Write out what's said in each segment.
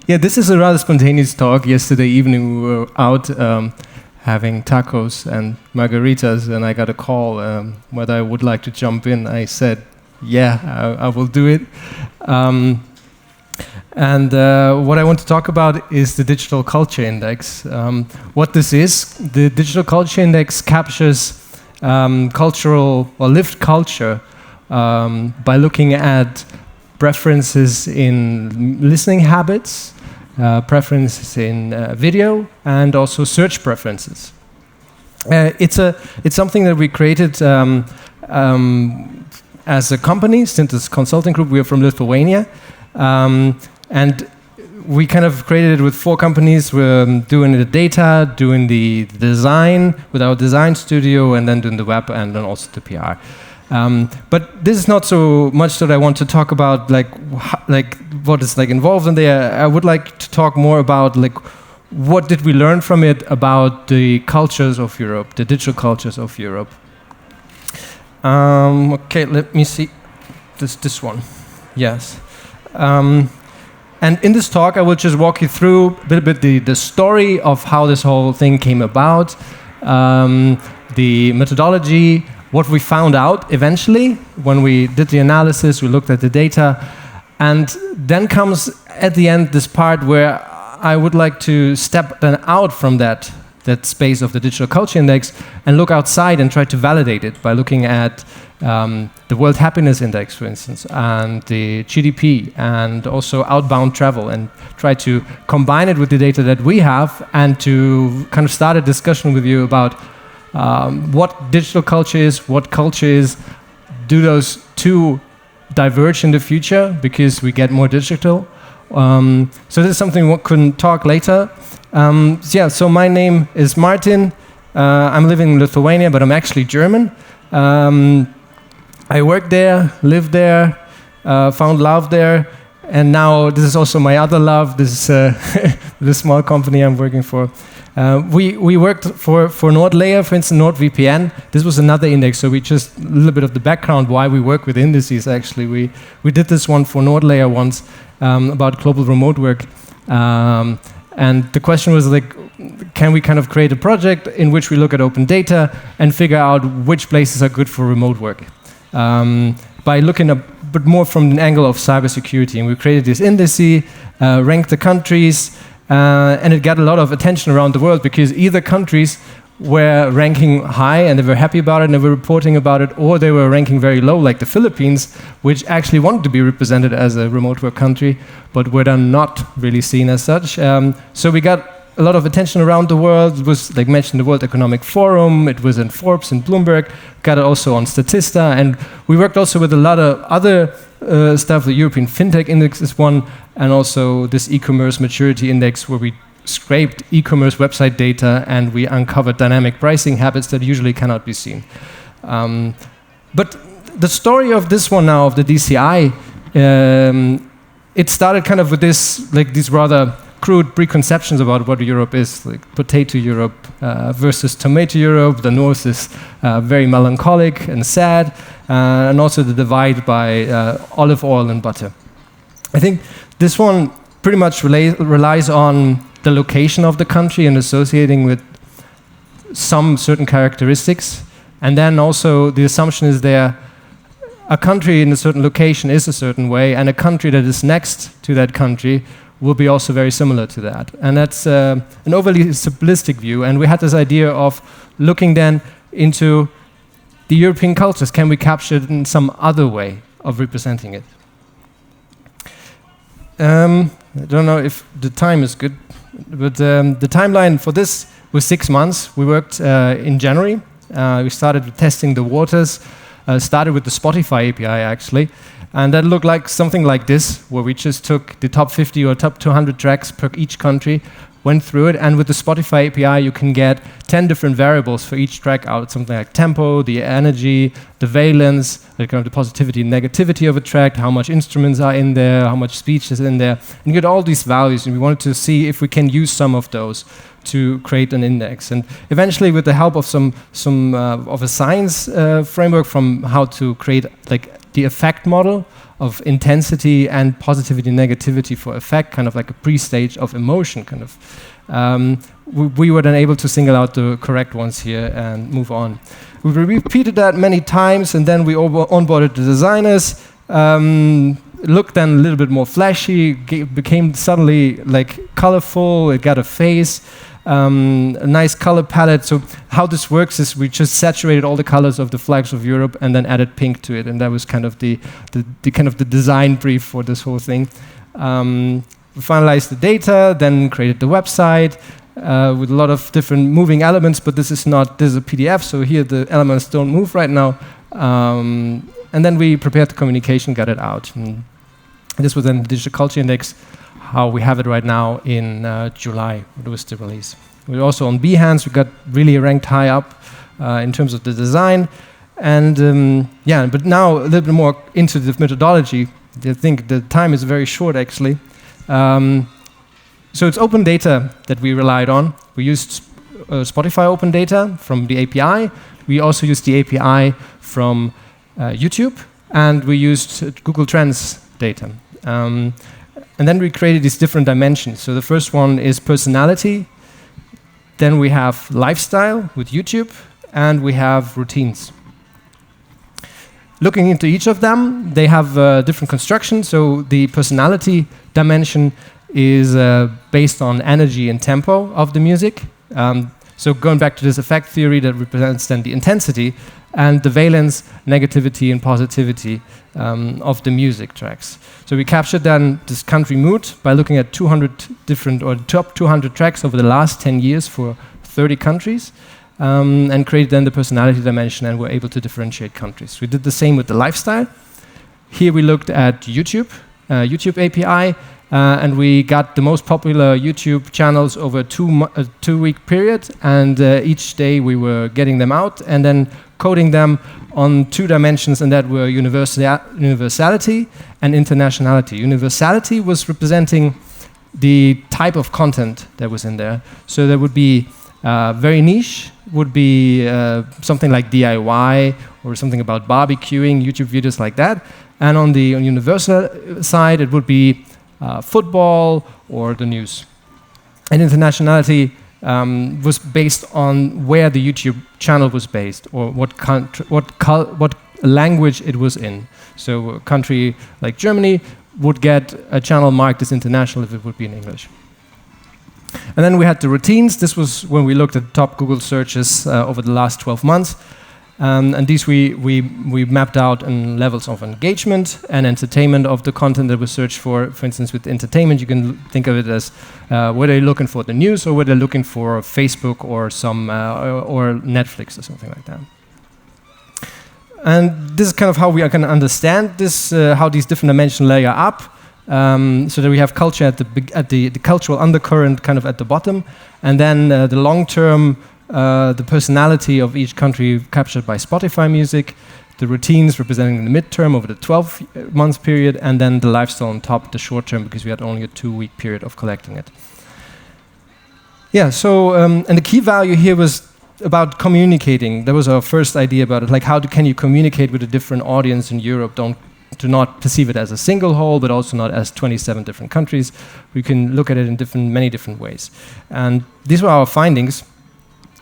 Yeah, this is a rather spontaneous talk. Yesterday evening we were out having tacos and margaritas, and I got a call whether I would like to jump in. I said, yeah, I will do it. And what I want to talk about is the Digital Culture Index. What this is, the Digital Culture Index captures cultural or lived culture by looking at preferences in listening habits, preferences in video, and also search preferences. It's something that we created as a company, Synthesis Consulting Group. We are from Lithuania. And we kind of created it with 4 companies. We're doing the data, doing the design with our design studio, and then doing the web and then also the PR. But this is not so much that I want to talk about like what is like involved in there. I would like to talk more about like what did we learn from it about the cultures of Europe, the digital cultures of Europe. Okay, let me see this one. Yes. And in this talk, I will just walk you through a little bit the story of how this whole thing came about, the methodology, what we found out eventually when we did the analysis, we looked at the data, and then comes at the end this part where I would like to step then out from that space of the Digital Culture Index and look outside and try to validate it by looking at the World Happiness Index, for instance, and the GDP, and also outbound travel, and try to combine it with the data that we have and to kind of start a discussion with you about what digital culture is, what culture is. Do those two diverge in the future because we get more digital? So this is something we can talk later. So my name is Martin. I'm living in Lithuania, but I'm actually German. I worked there, lived there, found love there, and now this is also my other love. This is the small company I'm working for. We worked for NordLayer, for instance, NordVPN. This was another index, so we just a little bit of the background why we work with indices. Actually, we did this one for NordLayer once about global remote work. And the question was like, can we kind of create a project in which we look at open data and figure out which places are good for remote work by looking a bit more from an angle of cybersecurity. And we created this indice, ranked the countries, and it got a lot of attention around the world because either countries were ranking high and they were happy about it and they were reporting about it, or they were ranking very low, like the Philippines, which actually wanted to be represented as a remote work country, but were then not really seen as such. So we got a lot of attention around the world. It was like mentioned the World Economic Forum, it was in Forbes and Bloomberg, got it also on Statista, and we worked also with a lot of other stuff. The European FinTech Index is one, and also this e-commerce maturity index where we scraped e-commerce website data and we uncovered dynamic pricing habits that usually cannot be seen. But the story of this one now, of the DCI, it started kind of with this, like these rather crude preconceptions about what Europe is, like potato Europe versus tomato Europe. The North is very melancholic and sad, and also the divide by olive oil and butter. I think this one pretty much relies on the location of the country and associating with some certain characteristics. And then also the assumption is there, a country in a certain location is a certain way, and a country that is next to that country will be also very similar to that. And that's an overly simplistic view. And we had this idea of looking then into the European cultures. Can we capture it in some other way of representing it? I don't know if the time is good, but the timeline for this was 6 months. We worked in January. We started with testing the waters, started with the Spotify API actually, and that looked like something like this, where we just took the top 50 or top 200 tracks per each country, went through it, and with the Spotify API you can get 10 different variables for each track out, something like tempo, the energy, the valence, like kind of the positivity and negativity of a track, how much instruments are in there, how much speech is in there, and you get all these values, and we wanted to see if we can use some of those to create an index. And eventually, with the help of some of a science framework from how to create like the effect model of intensity and positivity, negativity for effect, kind of like a pre-stage of emotion, kind of. We were then able to single out the correct ones here and move on. We repeated that many times, and then we onboarded the designers. Looked then a little bit more flashy, became suddenly like colorful, it got a face, a nice color palette. So how this works is we just saturated all the colors of the flags of Europe and then added pink to it, and that was kind of the design brief for this whole thing. We finalized the data, then created the website with a lot of different moving elements, but this is a PDF, so here the elements don't move right now. And then we prepared the communication, got it out. And this was then the Digital Culture Index, how we have it right now in July. It was the release. We're also on Behance. We got really ranked high up in terms of the design. And but now a little bit more into the methodology. I think the time is very short, actually. So it's open data that we relied on. We used Spotify open data from the API. We also used the API from YouTube, and we used Google Trends data. And then we created these different dimensions. So the first one is personality. Then we have lifestyle with YouTube, and we have routines. Looking into each of them, they have different constructions. So the personality dimension is based on energy and tempo of the music. So going back to this effect theory that represents then the intensity and the valence, negativity and positivity of the music tracks. So we captured then this country mood by looking at 200 different, or top 200 tracks over the last 10 years for 30 countries, and created then the personality dimension, and were able to differentiate countries. We did the same with the lifestyle. Here we looked at YouTube API, and we got the most popular YouTube channels over a two-week period, and each day we were getting them out and then coding them on 2 dimensions, and that were universality and internationality. Universality was representing the type of content that was in there. So there would be very niche, would be something like DIY or something about barbecuing, YouTube videos like that. And on the universal side, it would be football or the news. And internationality was based on where the YouTube channel was based, or what language it was in. So a country like Germany would get a channel marked as international if it would be in English. And then we had the routines. This was when we looked at top Google searches over the last 12 months. And these we mapped out in levels of engagement and entertainment of the content that was searched for. For instance, with entertainment, you can think of it as whether you're looking for the news or whether you're looking for Facebook or some or Netflix or something like that. And this is kind of how we can understand this, how these different dimensions layer up, so that we have culture at the cultural undercurrent kind of at the bottom, and then the long-term. The personality of each country captured by Spotify music, the routines representing the midterm over the 12 months period, and then the lifestyle on top, the short term, because we had only a 2-week period of collecting it. Yeah, so, and the key value here was about communicating. That was our first idea about it, like can you communicate with a different audience in Europe? Do not perceive it as a single whole, but also not as 27 different countries. We can look at it in many different ways. And these were our findings.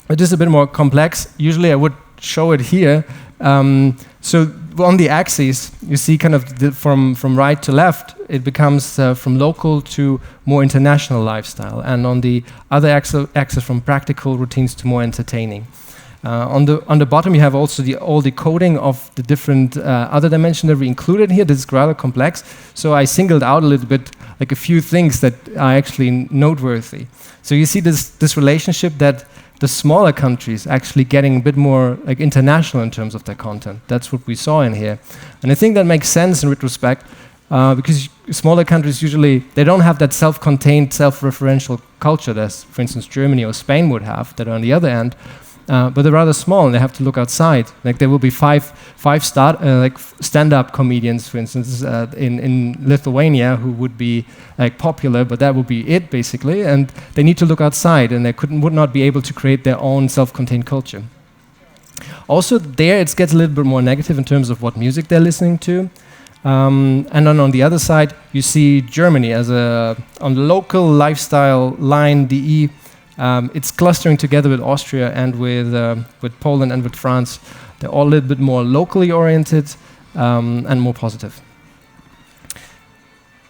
It is a bit more complex. Usually I would show it here. So on the axis, you see kind of from right to left, it becomes from local to more international lifestyle. And on the other axis from practical routines to more entertaining. On the bottom, you have also all the coding of the different other dimensions that we included here. This is rather complex. So I singled out a little bit, like a few things that are actually noteworthy. So you see this relationship that the smaller countries actually getting a bit more like international in terms of their content. That's what we saw in here. And I think that makes sense in retrospect because smaller countries usually, they don't have that self-contained, self-referential culture that, for instance, Germany or Spain would have, that are on the other end. But they're rather small and they have to look outside. Like there will be five stand-up comedians, for instance, in Lithuania who would be like popular, but that would be it basically. And they need to look outside, and they would not be able to create their own self-contained culture. Also there it gets a little bit more negative in terms of what music they're listening to. And then on the other side, you see Germany as on the local lifestyle line, DE. It's clustering together with Austria and with Poland and with France. They're all a little bit more locally oriented and more positive.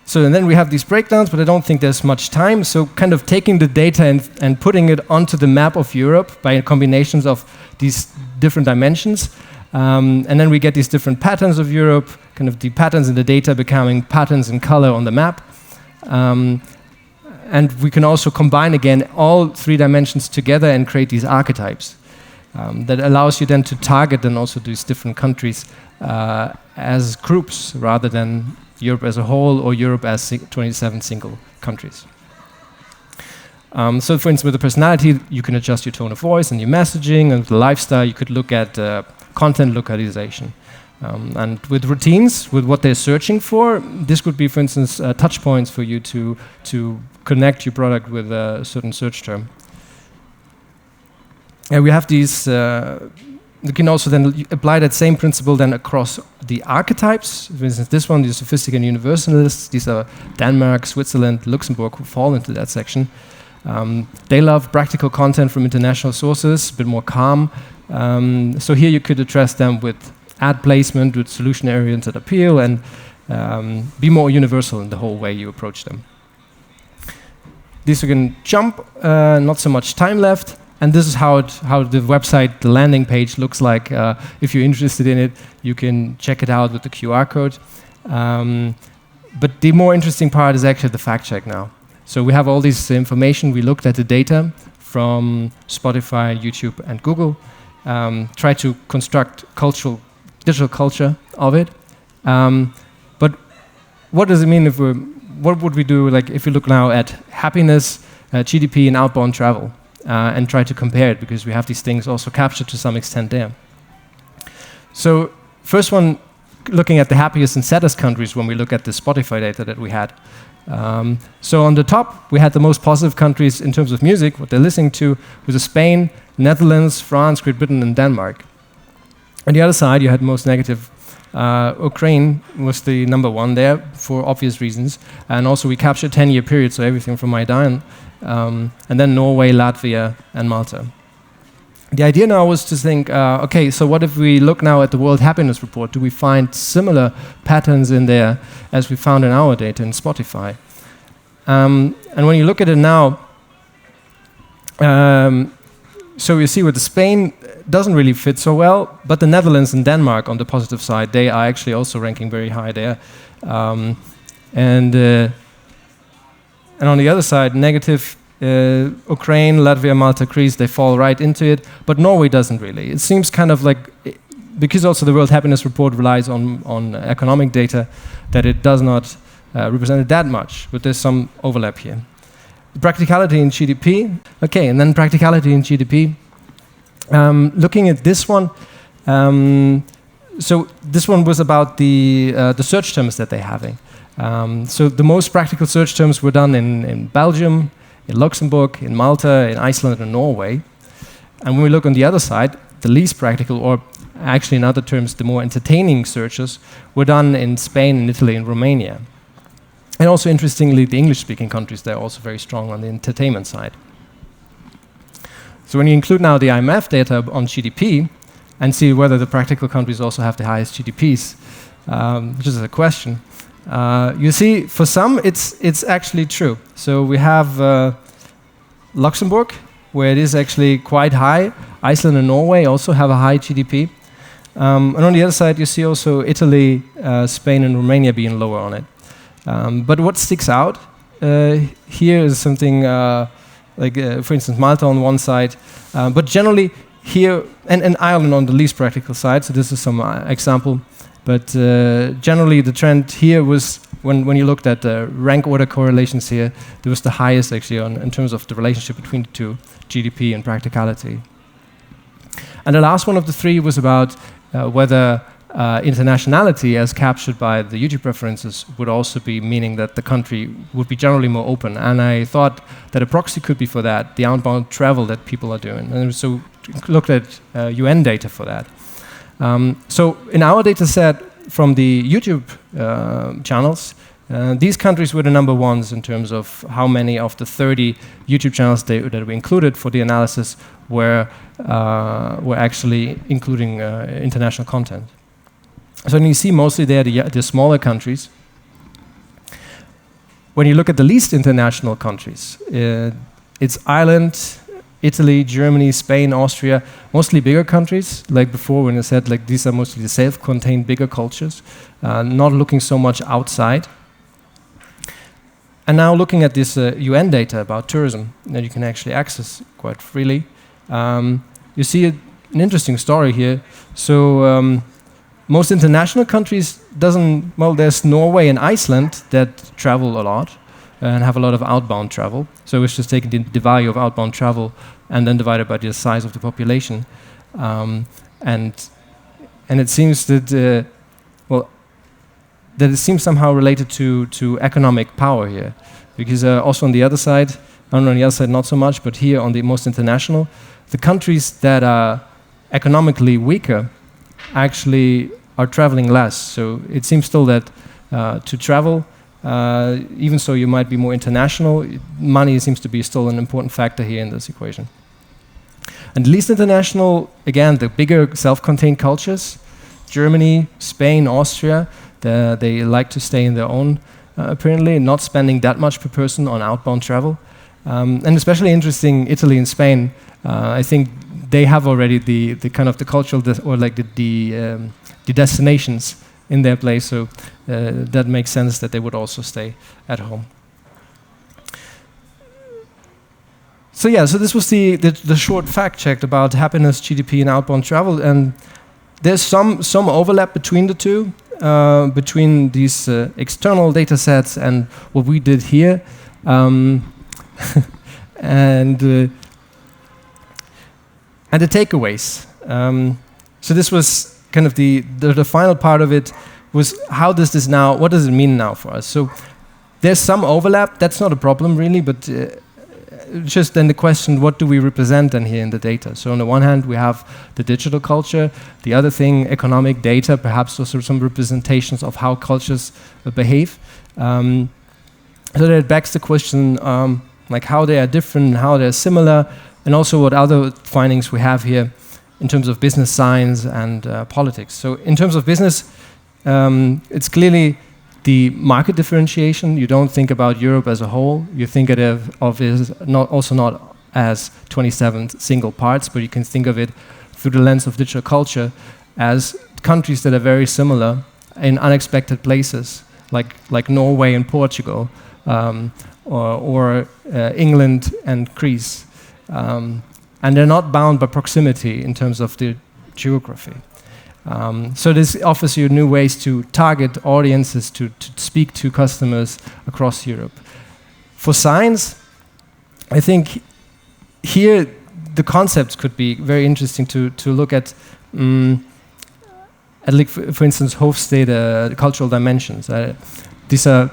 So and then we have these breakdowns, but I don't think there's much time. So kind of taking the data and putting it onto the map of Europe by combinations of these different dimensions. And then we get these different patterns of Europe, kind of the patterns in the data becoming patterns in color on the map. And we can also combine, again, all 3 dimensions together and create these archetypes. That allows you then to target and also these different countries as groups rather than Europe as a whole or Europe as 27 single countries. So for instance, with the personality, you can adjust your tone of voice and your messaging, and with the lifestyle, you could look at content localization. And with routines, with what they're searching for, this could be, for instance, touch points for you to connect your product with a certain search term. And we have these, you can also then apply that same principle then across the archetypes. For instance, this one, the sophisticated universalists, these are Denmark, Switzerland, Luxembourg, who fall into that section. They love practical content from international sources, a bit more calm. So here you could address them with ad placement, with solution-oriented appeal, and be more universal in the whole way you approach them. These we can jump, not so much time left, and this is how the website, the landing page looks like. If you're interested in it, you can check it out with the QR code. But the more interesting part is actually the fact check now. So we have all this information. We looked at the data from Spotify, YouTube, and Google. Try to construct digital culture of it. But what does it mean what would we do like if we look now at happiness, GDP, and outbound travel, and try to compare it, because we have these things also captured to some extent there. So first one, looking at the happiest and saddest countries when we look at the Spotify data that we had. So on the top, we had the most positive countries in terms of music, what they're listening to, was Spain, Netherlands, France, Great Britain, and Denmark. On the other side, you had most negative. Ukraine was the number 1 there for obvious reasons. And also we captured 10-year periods, so everything from Maidan. And then Norway, Latvia, and Malta. The idea now was to think, okay, so what if we look now at the World Happiness Report? Do we find similar patterns in there as we found in our data in Spotify? And when you look at it now, so you see with Spain doesn't really fit so well, but the Netherlands and Denmark on the positive side, they are actually also ranking very high there. And on the other side, negative, Ukraine, Latvia, Malta, Greece, they fall right into it, but Norway doesn't really. It seems kind of like, because also the World Happiness Report relies on economic data, that it does not represent it that much, but there's some overlap here. Practicality in GDP. Okay, and then practicality in GDP. Looking at this one, so this one was about the search terms that they're having. So the most practical search terms were done in Belgium, in Luxembourg, in Malta, in Iceland, and Norway. And when we look on the other side, the least practical, or actually in other terms, the more entertaining searches, were done in Spain, in Italy, and Romania. And also, interestingly, the English-speaking countries, they're also very strong on the entertainment side. So when you include now the IMF data on GDP, and see whether the practical countries also have the highest GDPs, which is a question, you see, for some, it's actually true. So we have Luxembourg, where it is actually quite high. Iceland and Norway also have a high GDP. And on the other side, you see also Italy, Spain, and Romania being lower on it. But what sticks out here is something like, for instance, Malta on one side, but generally here, and Ireland on the least practical side, so this is some example, but generally the trend here was, when you looked at the rank order correlations here, there was the highest actually in terms of the relationship between the two, GDP and practicality. And the last one of the 3 was about whether internationality, as captured by the YouTube preferences, would also be meaning that the country would be generally more open. And I thought that a proxy could be for that, the outbound travel that people are doing. And so looked at UN data for that. So in our data set from the YouTube channels, these countries were the number ones in terms of how many of the 30 YouTube channels that we included for the analysis were actually including international content. So you see mostly there the smaller countries. When you look at the least international countries, it's Ireland, Italy, Germany, Spain, Austria, mostly bigger countries. Like before when I said like these are mostly the self-contained bigger cultures, not looking so much outside. And now looking at this UN data about tourism that you can actually access quite freely, you see an interesting story here. So most international countries there's Norway and Iceland that travel a lot and have a lot of outbound travel. So it's just taking the value of outbound travel and then divided by the size of the population. And it seems that that it seems somehow related to economic power here, because also on the other side, on the other side not so much, but here on the most international, the countries that are economically weaker actually are traveling less. So it seems still that to travel, even so you might be more international, money seems to be still an important factor here in this equation. And least international, again, the bigger self-contained cultures, Germany, Spain, Austria, they like to stay in their own, apparently, not spending that much per person on outbound travel. And especially interesting, Italy and Spain, I think they have already the kind of the cultural, or like the destinations in their place, so that makes sense that they would also stay at home. So yeah, so this was the short fact check about happiness, GDP, and outbound travel, and there's some overlap between the two, between these external data sets and what we did here, and the takeaways. So this was kind of the final part of it was what does it mean now for us? So there's some overlap, that's not a problem really, but just then the question, what do we represent then here in the data? So on the one hand, we have the digital culture, the other thing, economic data, perhaps also some representations of how cultures behave. So that begs the question, like how they are different, how they're similar, and also what other findings we have here in terms of business science and politics. So in terms of business, it's clearly the market differentiation. You don't think about Europe as a whole. You think of it not as 27 single parts, but you can think of it through the lens of digital culture as countries that are very similar in unexpected places, like Norway and Portugal, or England and Greece. And they're not bound by proximity in terms of the geography. So this offers you new ways to target audiences, to speak to customers across Europe. For science, I think here the concepts could be very interesting to look at, like for instance, Hofstede cultural dimensions. These are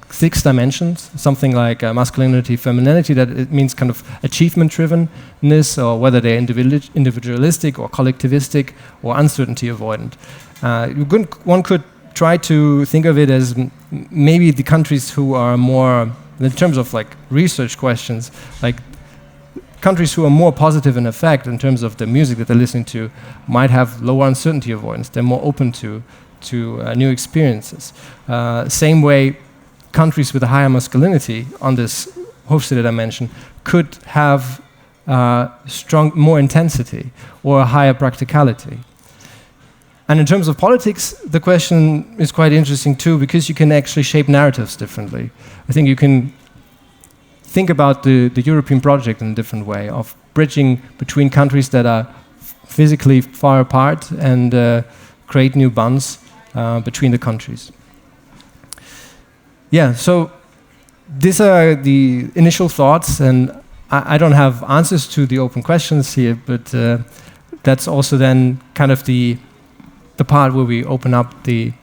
6 dimensions, something like masculinity, femininity, that it means kind of achievement-drivenness, or whether they're individualistic or collectivistic or uncertainty avoidant. One could try to think of it as maybe the countries who are more, in terms of like research questions, like countries who are more positive in effect in terms of the music that they're listening to might have lower uncertainty avoidance. They're more open to new experiences. Same way, countries with a higher masculinity on this Hofstede dimension could have more intensity or a higher practicality. And in terms of politics, the question is quite interesting too, because you can actually shape narratives differently. I think you can think about the European project in a different way, of bridging between countries that are physically far apart and create new bonds between the countries. Yeah, so these are the initial thoughts, and I don't have answers to the open questions here, but that's also then kind of the part where we open up the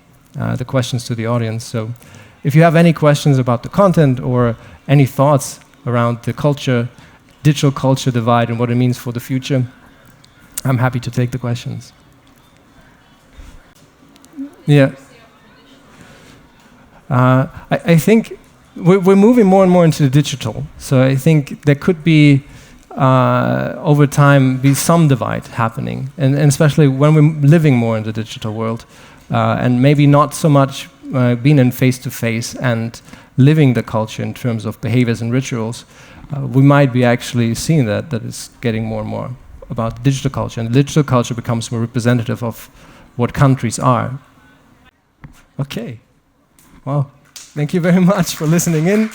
questions to the audience. So if you have any questions about the content or any thoughts around the culture, digital culture divide and what it means for the future. I'm happy to take the questions. Yeah. I think we're moving more and more into the digital. So I think there could be, over time, be some divide happening. And especially when we're living more in the digital world. And maybe not so much being in face-to-face and living the culture in terms of behaviors and rituals. We might be actually seeing that it's getting more and more about digital culture. And digital culture becomes more representative of what countries are. Okay. Well, thank you very much for listening in.